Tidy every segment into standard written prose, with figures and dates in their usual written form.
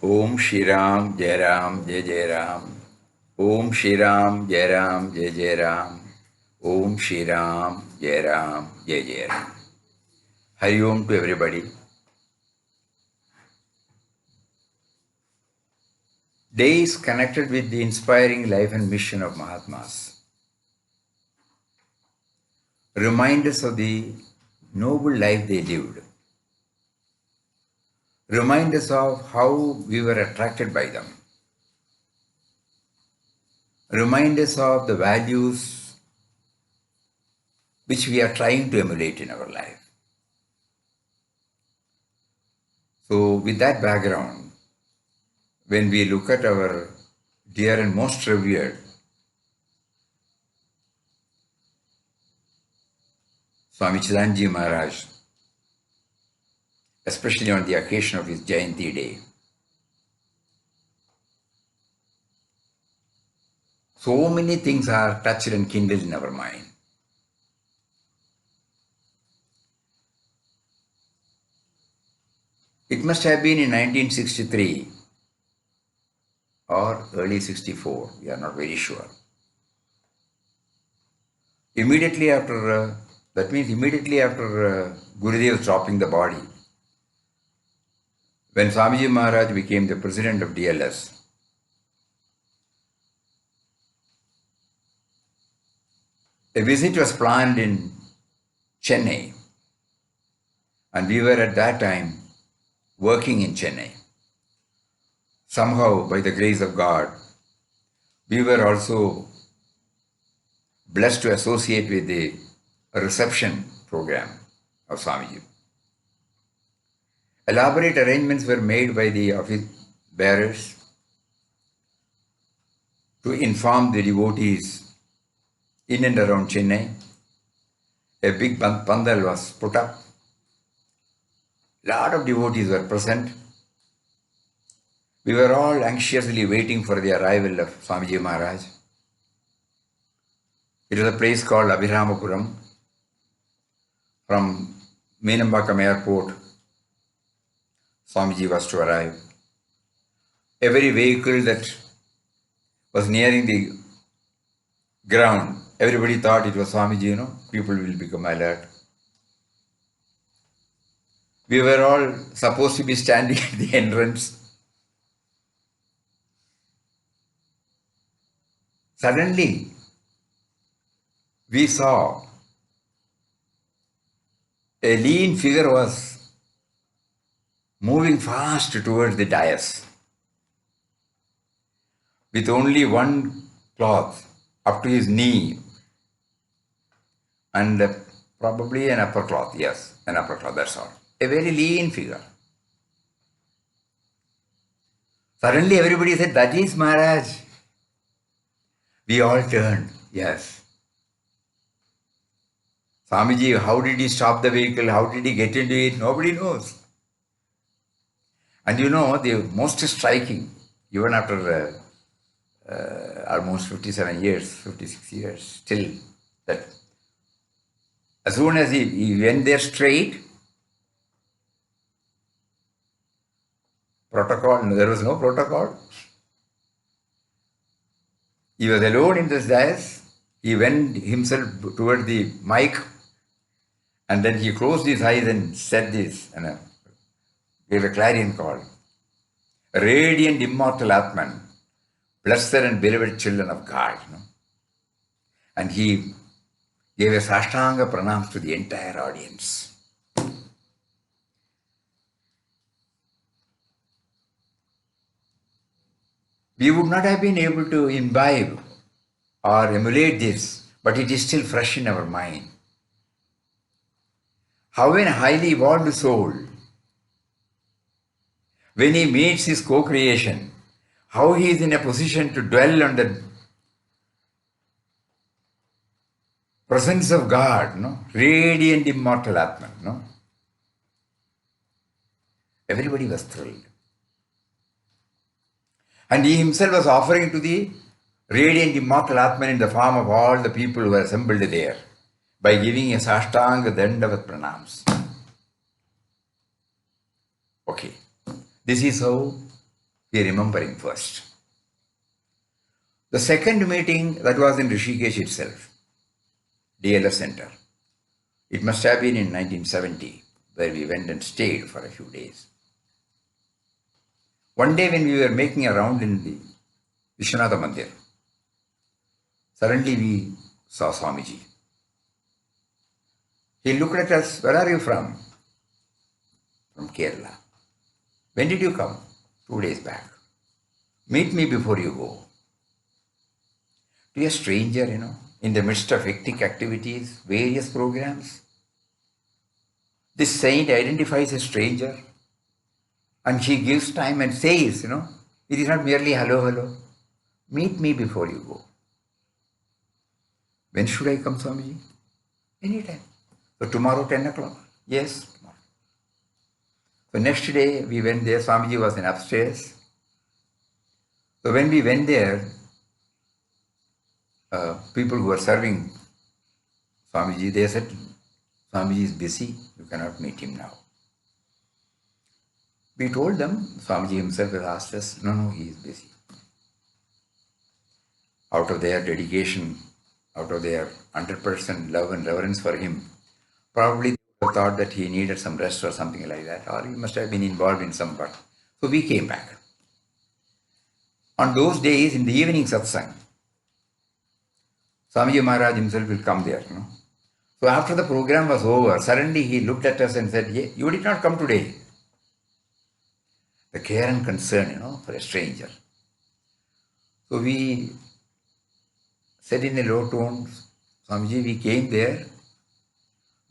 Om Shri Ram Jai Ram Jai Jai Ram. Om Shri Ram Jai Ram Jai Jai Ram. Om Shri Ram Jai Ram Jai Jai Ram. Hari Om to everybody. Days connected with the inspiring life and mission of Mahatmas remind us of the noble life they lived. Remind us of how we were attracted by them. Remind us of the values which we are trying to emulate in our life. So with that background, when we look at our dear and most revered Swami Chidanji Maharaj, especially on the occasion of his Jayanti day, so many things are touched and kindled in our mind. It must have been in 1963 or early 64, we are not very sure. Immediately after Gurudev dropping the body, when Swamiji Maharaj became the president of DLS, a visit was planned in Chennai, and we were at that time working in Chennai. Somehow, by the grace of God, we were also blessed to associate with the reception program of Swamiji. Elaborate arrangements were made by the office bearers to inform the devotees in and around Chennai. A big pandal was put up. A lot of devotees were present. We were all anxiously waiting for the arrival of Swamiji Maharaj. It was a place called Abhiramapuram. From Meenambakam airport, Swamiji was to arrive. Every vehicle that was nearing the ground, everybody thought it was Swamiji, people will become alert. We were all supposed to be standing at the entrance. Suddenly, we saw a lean figure was moving fast towards the dais with only one cloth up to his knee and probably an upper cloth. Yes, an upper cloth, that's all. A very lean figure. Suddenly everybody said, "That is Maharaj." We all turned. Yes. Swamiji, how did he stop the vehicle? How did he get into it? Nobody knows. And the most striking, even after almost 57 years, 56 years, still that as soon as he went there straight, protocol, there was no protocol. He was alone in this dais. He went himself toward the mic and then he closed his eyes and said this and gave a clarion call. Radiant immortal Atman, blessed and beloved children of God. And he gave a Sashtanga pranams to the entire audience. We would not have been able to imbibe or emulate this, but it is still fresh in our mind. How a highly evolved soul, when he meets his co-creation, how he is in a position to dwell on the presence of God, radiant immortal Atman. Everybody was thrilled. And he himself was offering to the radiant immortal Atman in the form of all the people who were assembled there by giving a Sashtanga Dandavat Pranams. Okay, this is how we are remembering first. The second meeting, that was in Rishikesh itself, DLS Center. It must have been in 1970, where we went and stayed for a few days. One day when we were making a round in the Vishwanatha Mandir, suddenly we saw Swamiji. He looked at us, "Where are you from?" "From Kerala." "When did you come?" "2 days back." "Meet me before you go." To a stranger, in the midst of hectic activities, various programs, this saint identifies a stranger and he gives time and says, it is not merely hello, hello. "Meet me before you go." "When should I come, Swamiji?" "Anytime." "So tomorrow 10 o'clock?" "Yes, tomorrow." So next day we went there. Swamiji was in upstairs. So when we went there, people who were serving Swamiji, they said, "Swamiji is busy, you cannot meet him now." We told them, Swamiji himself has asked us, no, he is busy. Out of their dedication, out of their 100% love and reverence for him, probably they thought that he needed some rest or something like that, or he must have been involved in some work. So we came back. On those days, in the evening satsang, Swamiji Maharaj himself will come there. So after the program was over, suddenly he looked at us and said, "You did not come today." The care and concern, for a stranger. So we said in a low tone, "Swamiji, we came there.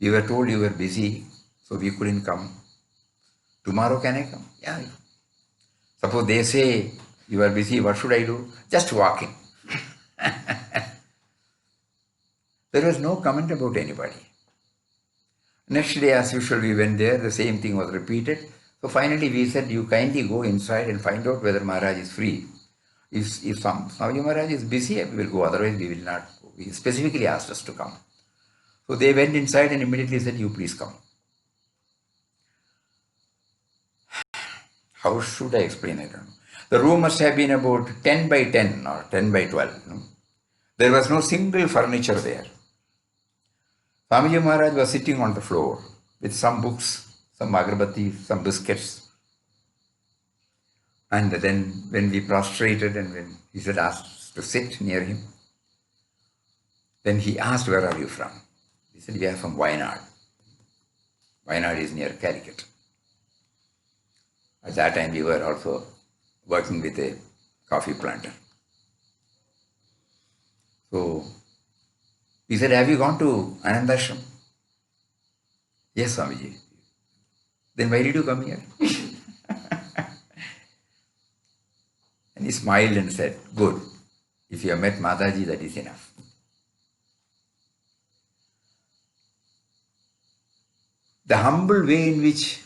We were told you were busy, so we couldn't come. Tomorrow can I come?" "Yeah." "Suppose they say you are busy, what should I do?" "Just walk in." There was no comment about anybody. Next day, as usual, we went there. The same thing was repeated. So finally, we said, "You kindly go inside and find out whether Maharaj is free. If Swamiji Maharaj is busy, we will go. Otherwise, we will not go." He specifically asked us to come. So they went inside and immediately said, "You please come." How should I explain it? The room must have been about 10 by 10 or 10 by 12. There was no single furniture there. Swamiji Maharaj was sitting on the floor with some books, some agarbatti, some biscuits. And then when we prostrated and when he said, asked us to sit near him, then he asked, "Where are you from?" We said, "We are from Wayanad." Wayanad is near Calicut. At that time we were also working with a coffee planter. So he said, "Have you gone to Anandashram?" "Yes, Swamiji." "Then why did you come here?" And he smiled and said, "Good. If you have met Mataji, that is enough." The humble way in which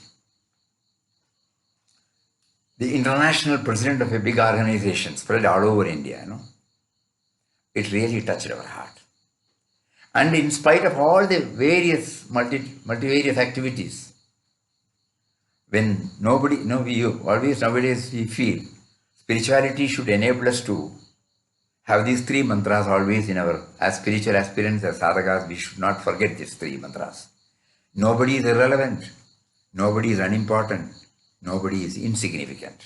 the international president of a big organization spread all over India, it really touched our heart. And in spite of all the various multivarious activities, when nobody, we always nowadays we feel spirituality should enable us to have these 3 mantras always in our, as spiritual aspirants, as sadhakas, we should not forget these 3 mantras. Nobody is irrelevant. Nobody is unimportant. Nobody is insignificant.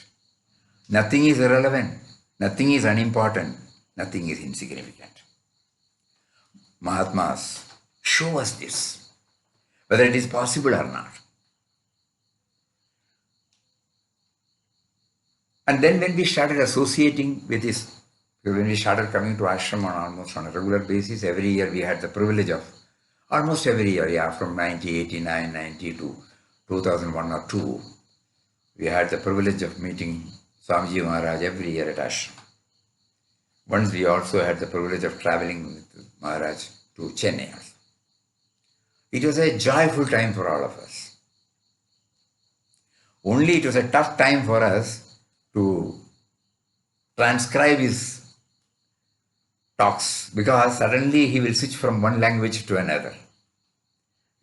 Nothing is irrelevant. Nothing is unimportant. Nothing is insignificant. Mahatmas show us this, whether it is possible or not. And then when we started associating with this, when we started coming to ashram almost on a regular basis, every year we had the privilege of, almost every year, from 1989, 92, 2001 or 2, we had the privilege of meeting Swamiji Maharaj every year at ashram. Once we also had the privilege of traveling with Maharaj to Chennai. It was a joyful time for all of us. Only it was a tough time for us to transcribe his talks, because suddenly he will switch from one language to another.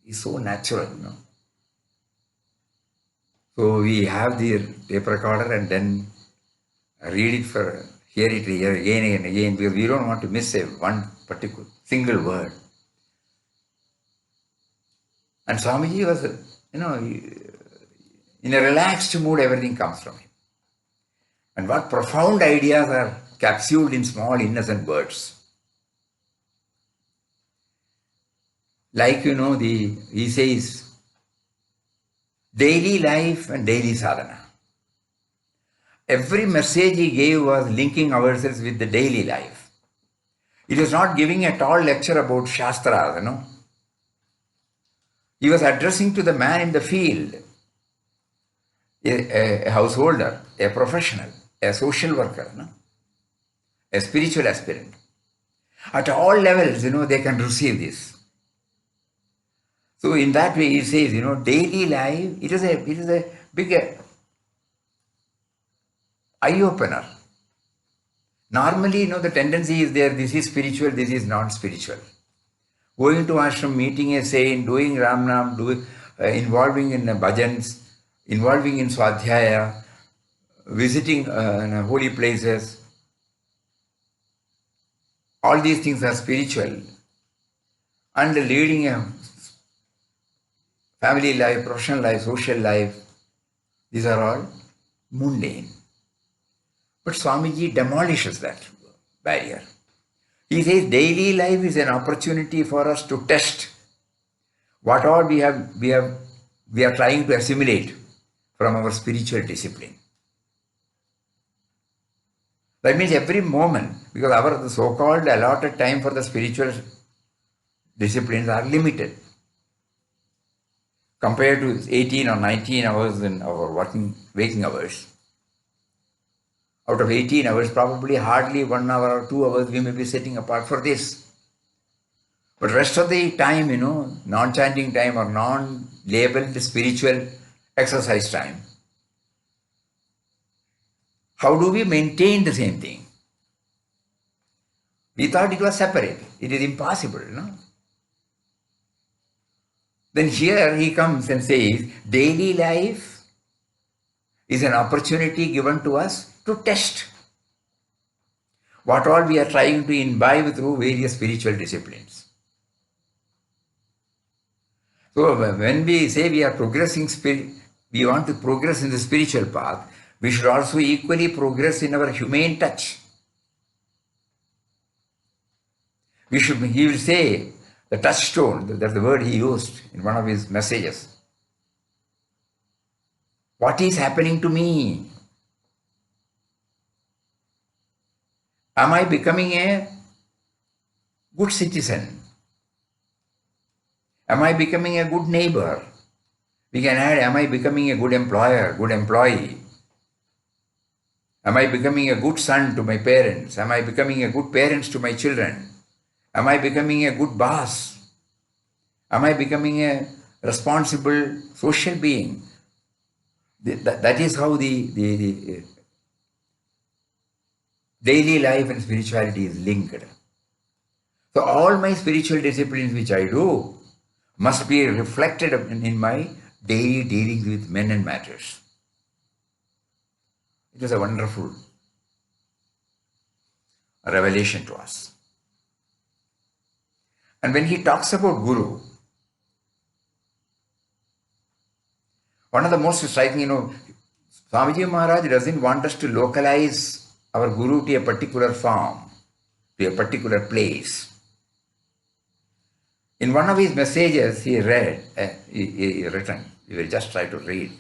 He's so natural, So we have the tape recorder and then read it for, hear it here again and again, because we don't want to miss one particular single word. And Swamiji was, in a relaxed mood, everything comes from him. And what profound ideas are capsuled in small innocent words. Like, he says, daily life and daily sadhana. Every message he gave was linking ourselves with the daily life. It was not giving a tall lecture about Shastras, He was addressing to the man in the field, a householder, a professional, a social worker, a spiritual aspirant. At all levels, they can receive this. So in that way, he says, daily life, it is a big eye-opener. Normally, the tendency is there, this is spiritual, this is non-spiritual. Going to ashram, meeting a saint, doing Ramnam, involving in bhajans, involving in swadhyaya, visiting holy places. All these things are spiritual. And leading a family life, professional life, social life, these are all mundane. But Swamiji demolishes that barrier. He says daily life is an opportunity for us to test what all we are trying to assimilate from our spiritual discipline. That means every moment, because our so-called allotted time for the spiritual disciplines are limited. Compared to 18 or 19 hours in our waking hours. Out of 18 hours, probably hardly 1 hour or 2 hours we may be setting apart for this. But rest of the time, non-chanting time or non-labeled spiritual exercise time. How do we maintain the same thing? We thought it was separate. It is impossible, Then here he comes and says, daily life is an opportunity given to us to test what all we are trying to imbibe through various spiritual disciplines. So when we say we are progressing, we want to progress in the spiritual path, we should also equally progress in our humane touch. He will say, the touchstone, that's the word he used in one of his messages. What is happening to me? Am I becoming a good citizen? Am I becoming a good neighbor? We can add, am I becoming a good employer, good employee? Am I becoming a good son to my parents? Am I becoming a good parent to my children? Am I becoming a good boss? Am I becoming a responsible social being? That is how the daily life and spirituality is linked. So all my spiritual disciplines which I do must be reflected in my daily dealings with men and matters. It is a wonderful revelation to us. And when he talks about Guru, one of the most striking, Swamiji Maharaj doesn't want us to localize our Guru to a particular form, to a particular place. In one of his messages, he written, we will just try to read.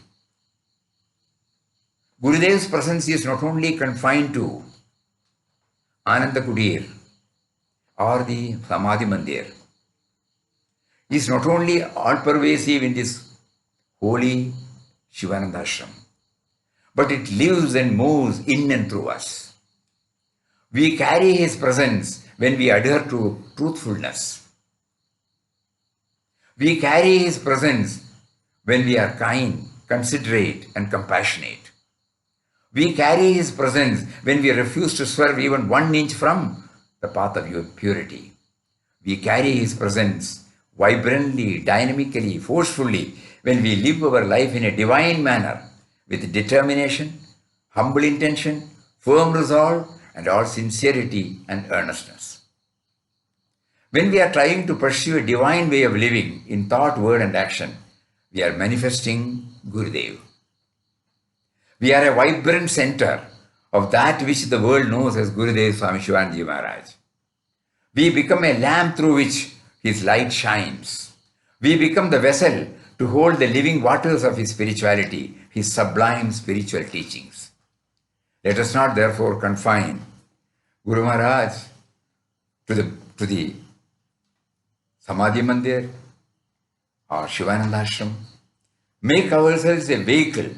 Gurudev's presence is not only confined to Ananda Kutir or the Samadhi Mandir. He is not only all-pervasive in this holy Shivananda Ashram, but it lives and moves in and through us. We carry his presence when we adhere to truthfulness. We carry his presence when we are kind, considerate, and compassionate. We carry his presence when we refuse to swerve even 1 inch from the path of purity. We carry his presence vibrantly, dynamically, forcefully when we live our life in a divine manner with determination, humble intention, firm resolve, and all sincerity and earnestness. When we are trying to pursue a divine way of living in thought, word, and action, we are manifesting Gurudev. We are a vibrant center of that which the world knows as Gurudev Swami Shivananda Maharaj. We become a lamp through which his light shines. We become the vessel to hold the living waters of his spirituality, his sublime spiritual teachings. Let us not therefore confine Guru Maharaj to the Samadhi Mandir or Shivananda Ashram. Make ourselves a vehicle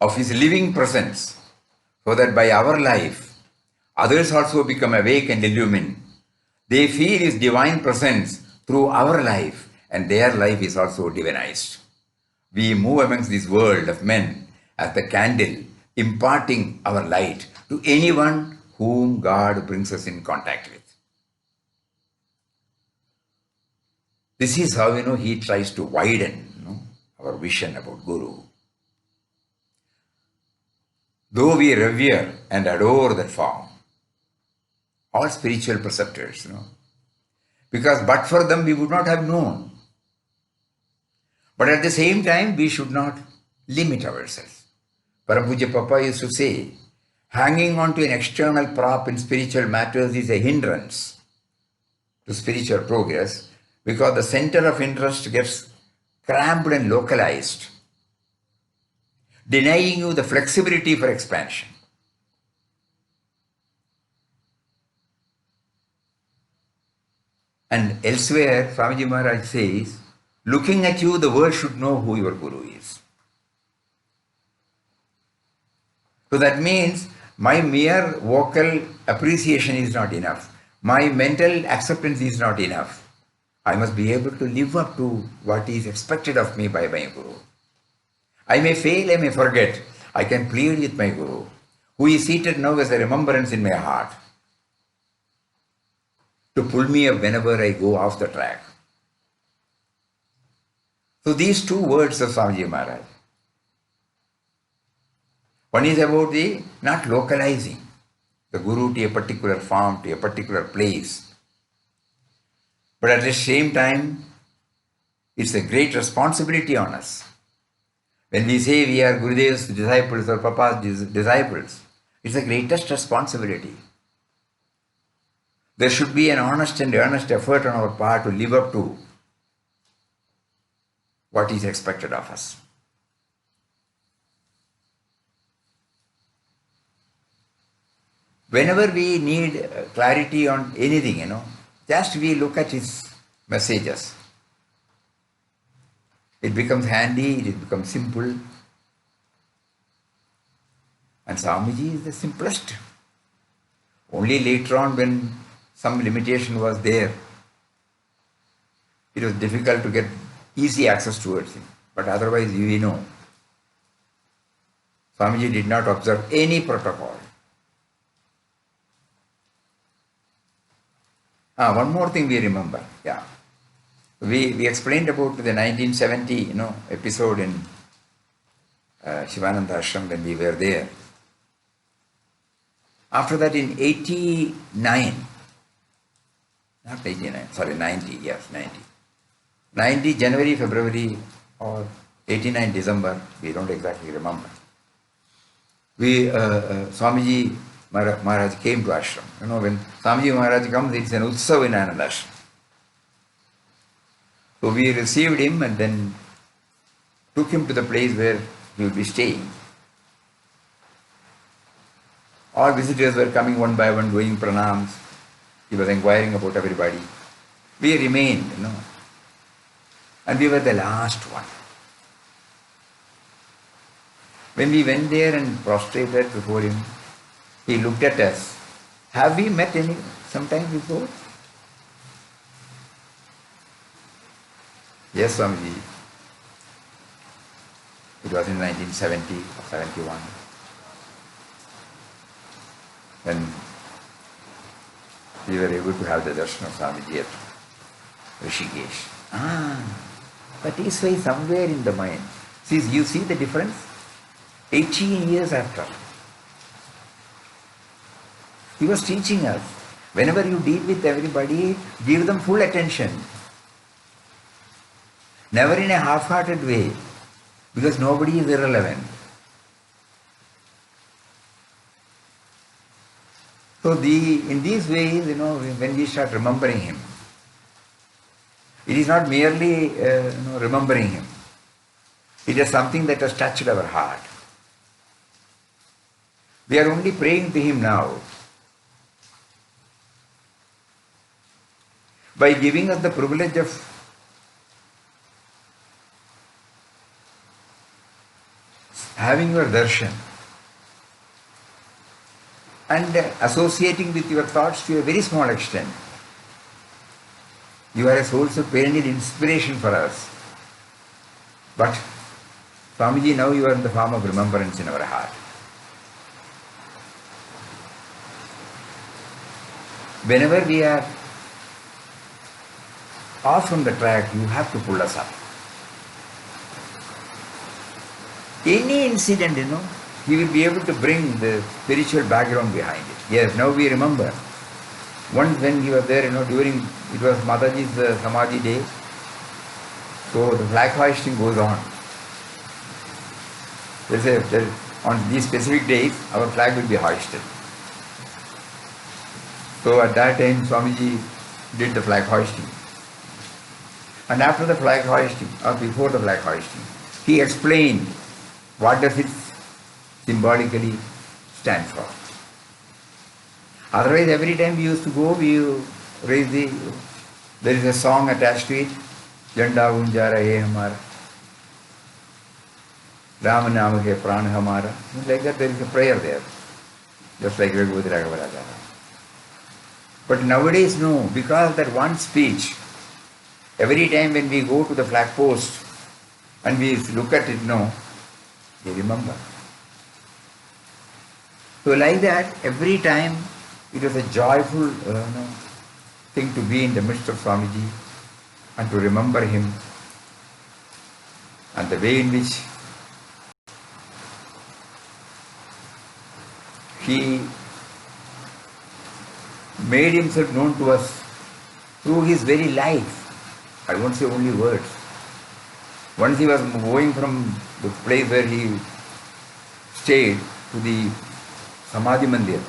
of his living presence so that by our life others also become awake and illumined. They feel his divine presence through our life and their life is also divinized. We move amongst this world of men as the candle imparting our light to anyone whom God brings us in contact with. This is how he tries to widen our vision about Guru. Though we revere and adore that form, all spiritual preceptors, because but for them we would not have known. But at the same time, we should not limit ourselves. Parapuja Papa used to say, hanging on to an external prop in spiritual matters is a hindrance to spiritual progress because the center of interest gets cramped and localized, denying you the flexibility for expansion. And elsewhere, Swamiji Maharaj says, looking at you, the world should know who your Guru is. So that means my mere vocal appreciation is not enough. My mental acceptance is not enough. I must be able to live up to what is expected of me by my Guru. I may fail, I may forget. I can plead with my Guru, who is seated now as a remembrance in my heart, to pull me up whenever I go off the track. So these two words of Swamiji Maharaj. One is about the not localizing the Guru to a particular form, to a particular place. But at the same time, it's a great responsibility on us. When we say we are Gurudev's disciples or Papa's disciples, it's the greatest responsibility. There should be an honest and earnest effort on our part to live up to what is expected of us. Whenever we need clarity on anything, just we look at his messages. It becomes handy, it becomes simple. And Swamiji is the simplest. Only later on when some limitation was there, it was difficult to get easy access towards him. But otherwise, Swamiji did not observe any protocol. One more thing we remember. Yeah. We explained about the 1970 episode in Shivananda Ashram when we were there. After that in 89, not 89, sorry, 90, yes, 90. 90 January, February or 89 December, we don't exactly remember. Swamiji Maharaj came to ashram. When Swamiji Maharaj comes, it's an utsav in Ananda Ashram. So we received him and then took him to the place where he would be staying. All visitors were coming one by one, doing pranams. He was inquiring about everybody. We remained, and we were the last one. When we went there and prostrated before him, he looked at us. Have we met sometime before? Yes, Swamiji. It was in 1970 or 71. When we were able to have the darshan of Swamiji at Rishikesh. That is why somewhere in the mind. See, you see the difference? 18 years after. He was teaching us. Whenever you deal with everybody, give them full attention. Never in a half-hearted way, because nobody is irrelevant. So in these ways, when we start remembering him, it is not merely remembering him. It is something that has touched our heart. We are only praying to him now by giving us the privilege of having your darshan and associating with your thoughts to a very small extent. You are a source of perennial inspiration for us. But Swamiji, now you are in the form of remembrance in our heart. Whenever we are off from the track, you have to pull us up. Any incident, he will be able to bring the spiritual background behind it. Yes, now we remember. Once when he was there, during, it was Mataji's Samadhi day, so the flag hoisting goes on. On these specific days, our flag will be hoisted. So at that time, Swamiji did the flag hoisting. And after the flag hoisting, or before the flag hoisting, he explained what does it symbolically stand for. Otherwise, every time we used to go, we raise there is a song attached to it, Janda Unja Rahe Hamara, Rama Nama Hai Pran Hamara. Like that, there is a prayer there, just like Raghupada Raghavaraja. But nowadays, no, because that one speech, every time when we go to the flag post and we look at it, we remember. So like that, every time it was a joyful thing to be in the midst of Swamiji and to remember him and the way in which he made himself known to us through his very life. I won't say only words. Once he was going from the place where he stayed to the Samadhi Mandir.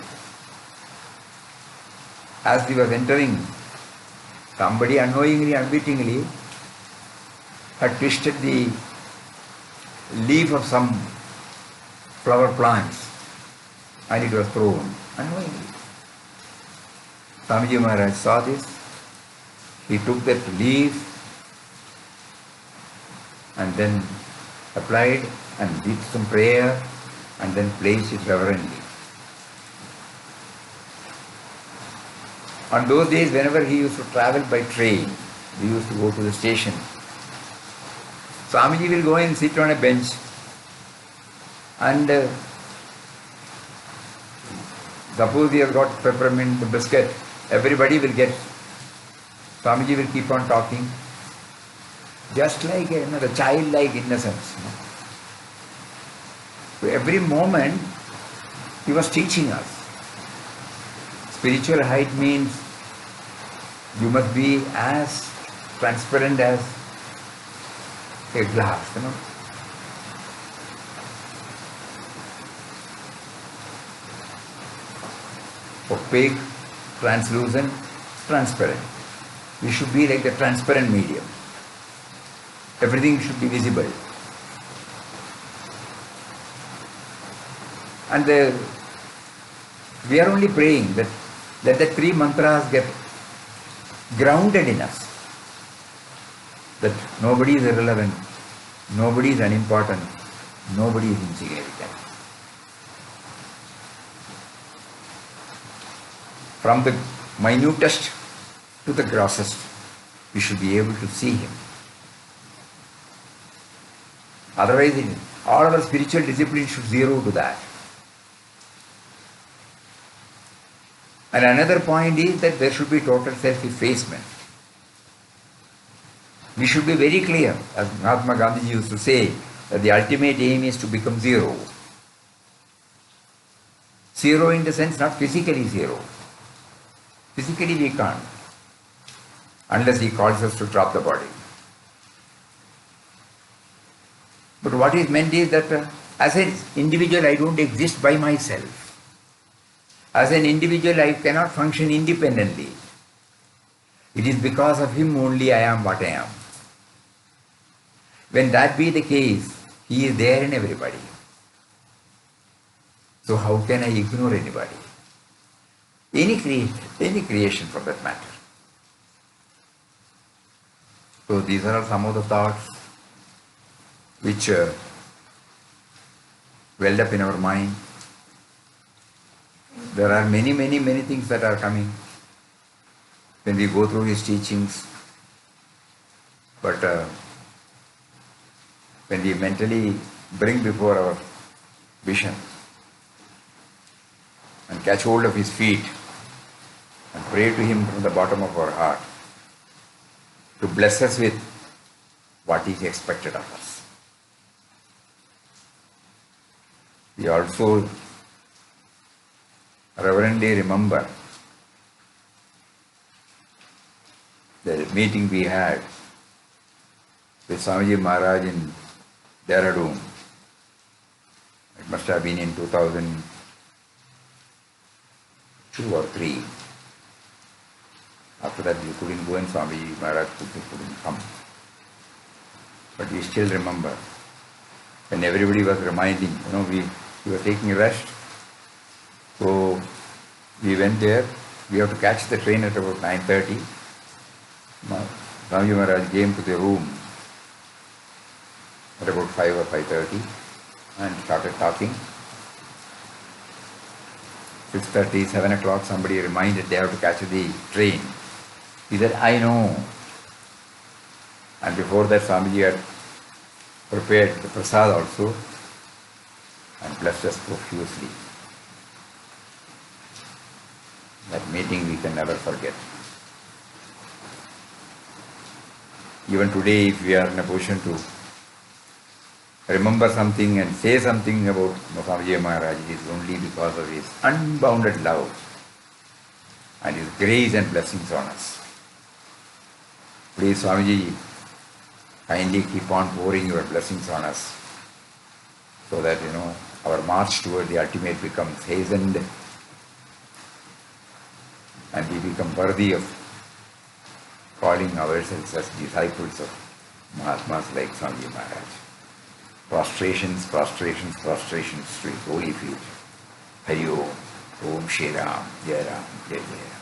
As he was entering, somebody unknowingly, unwittingly had twisted the leaf of some flower plants and it was thrown unknowingly. Swamiji Maharaj saw this. He took that leaf and then applied and did some prayer and then placed it reverently. On those days, whenever he used to travel by train, we used to go to the station. Swamiji will go and sit on a bench and suppose he has got peppermint biscuit, everybody will get. Swamiji will keep on talking, just like the childlike innocence. So every moment he was teaching us. Spiritual height means you must be as transparent as a glass. Opaque, translucent, transparent. We should be like the transparent medium. Everything should be visible. And we are only praying that let the three mantras get grounded in us. That nobody is irrelevant, nobody is unimportant, nobody is insignificant. From the minutest to the grossest, we should be able to see him. Otherwise, all our spiritual discipline should zero to that. And another point is that there should be total self-effacement. We should be very clear, as Mahatma Gandhi used to say, that the ultimate aim is to become zero. Zero in the sense not physically zero. Physically we can't, unless he calls us to drop the body. But what is meant is that as an individual I don't exist by myself. As an individual I cannot function independently. It is because of him only I am what I am. When that be the case, he is there in everybody. So how can I ignore anybody? Any creation for that matter. So these are some of the thoughts which welled up in our mind. There are many things that are coming when we go through his teachings. But when we mentally bring before our vision and catch hold of his feet and pray to him from the bottom of our heart to bless us with what is expected of us. We also reverently remember the meeting we had with Swamiji Maharaj in Dehradun. It must have been in 2002 or 3. After that we couldn't go and Swamiji Maharaj couldn't come. But we still remember when everybody was reminding, we were taking a rest. So we went there. We have to catch the train at about 9:30. Swamiji Maharaj came to the room at about 5 or 5:30 and started talking. 6:30, 7 o'clock, somebody reminded they have to catch the train. He said, I know. And before that, Swamiji had prepared the prasad also and blessed us profusely. That meeting we can never forget. Even today, if we are in a position to remember something and say something about Swamiji Maharaj, it is only because of his unbounded love and his grace and blessings on us. Please, Swamiji, kindly keep on pouring your blessings on us so that, our march toward the ultimate becomes hastened and we become worthy of calling ourselves as disciples of Mahatmas like Swamiji Maharaj. Prostrations to his holy feet. Hari Om, Om Shri Ram, Jai Ram, Jai Jai.